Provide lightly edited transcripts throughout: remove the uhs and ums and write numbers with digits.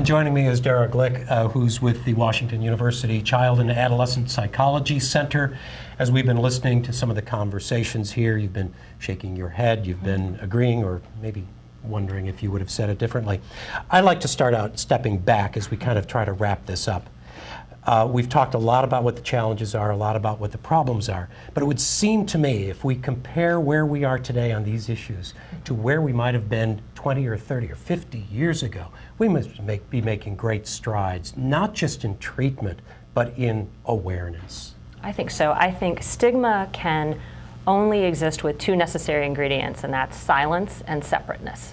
And joining me is Dara Glick, who's with the Washington University Child and Adolescent Psychology Center. As we've been listening to some of the conversations here, you've been shaking your head, you've been agreeing, or maybe wondering if you would have said it differently. I'd like to start out stepping back as we kind of try to wrap this up. We've talked a lot about what the challenges are, a lot about what the problems are, but it would seem to me, if we compare where we are today on these issues to where we might have been 20 or 30 or 50 years ago, we must be making great strides, not just in treatment, but in awareness. I think so. I think stigma can only exist with two necessary ingredients, and that's silence and separateness.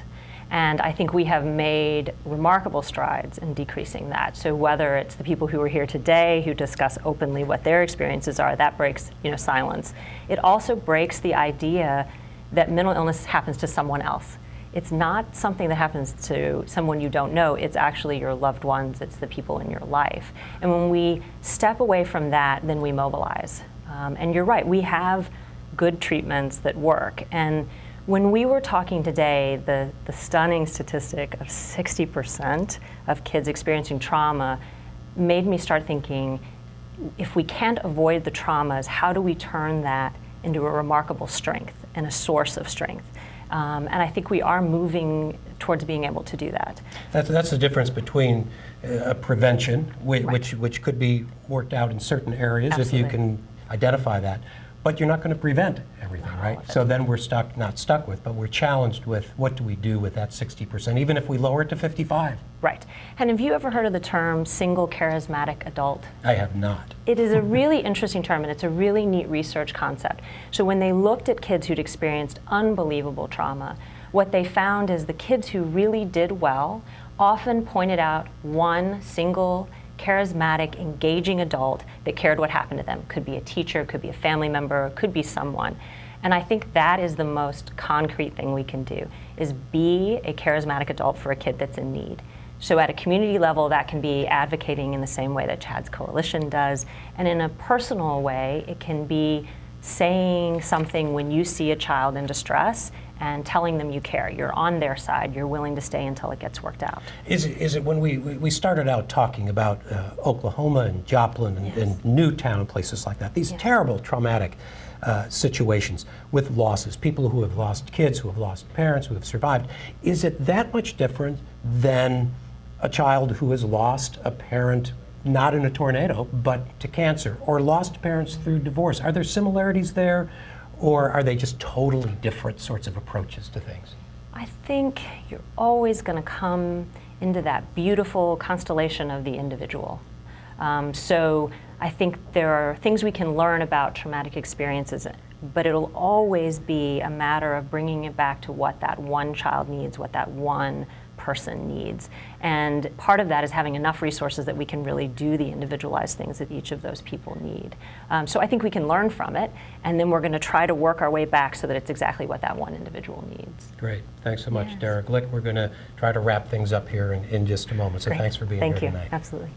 And I think we have made remarkable strides in decreasing that. So whether it's the people who are here today who discuss openly what their experiences are, that breaks, silence. It also breaks the idea that mental illness happens to someone else. It's not something that happens to someone you don't know. It's actually your loved ones. It's the people in your life. And when we step away from that, then we mobilize. And you're right, we have good treatments that work. And when we were talking today, the stunning statistic of 60% of kids experiencing trauma made me start thinking, if we can't avoid the traumas, how do we turn that into a remarkable strength and a source of strength? And I think we are moving towards being able to do that. That's the difference between prevention, which could be worked out in certain areas. Absolutely. If you can identify that. But you're not going to prevent everything, right? So then we're not stuck with, but we're challenged with what do we do with that 60%, even if we lower it to 55. Right. And have you ever heard of the term single charismatic adult? I have not. It is a really interesting term, and it's a really neat research concept. So when they looked at kids who'd experienced unbelievable trauma, what they found is the kids who really did well often pointed out one single charismatic, engaging adult that cared what happened to them. Could be a teacher, could be a family member, could be someone. And I think that is the most concrete thing we can do, is be a charismatic adult for a kid that's in need. So at a community level, that can be advocating in the same way that Chad's Coalition does. And in a personal way, it can be saying something when you see a child in distress and telling them you care. You're on their side. You're willing to stay until it gets worked out. Is it when we started out talking about Oklahoma and Joplin and Newtown and places like that, these terrible traumatic situations with losses, people who have lost kids, who have lost parents, who have survived, is it that much different than a child who has lost a parent, not in a tornado, but to cancer, or lost parents through divorce? Are there similarities there? Or are they just totally different sorts of approaches to things? I think you're always going to come into that beautiful constellation of the individual. So I think there are things we can learn about traumatic experiences, but it'll always be a matter of bringing it back to what that one child needs, what that one person needs. And part of that is having enough resources that we can really do the individualized things that each of those people need. So I think we can learn from it, and then we're going to try to work our way back so that it's exactly what that one individual needs. Great. Thanks so much, Dara Glick. We're going to try to wrap things up here in just a moment. So thanks for being here tonight. Thank you. Absolutely.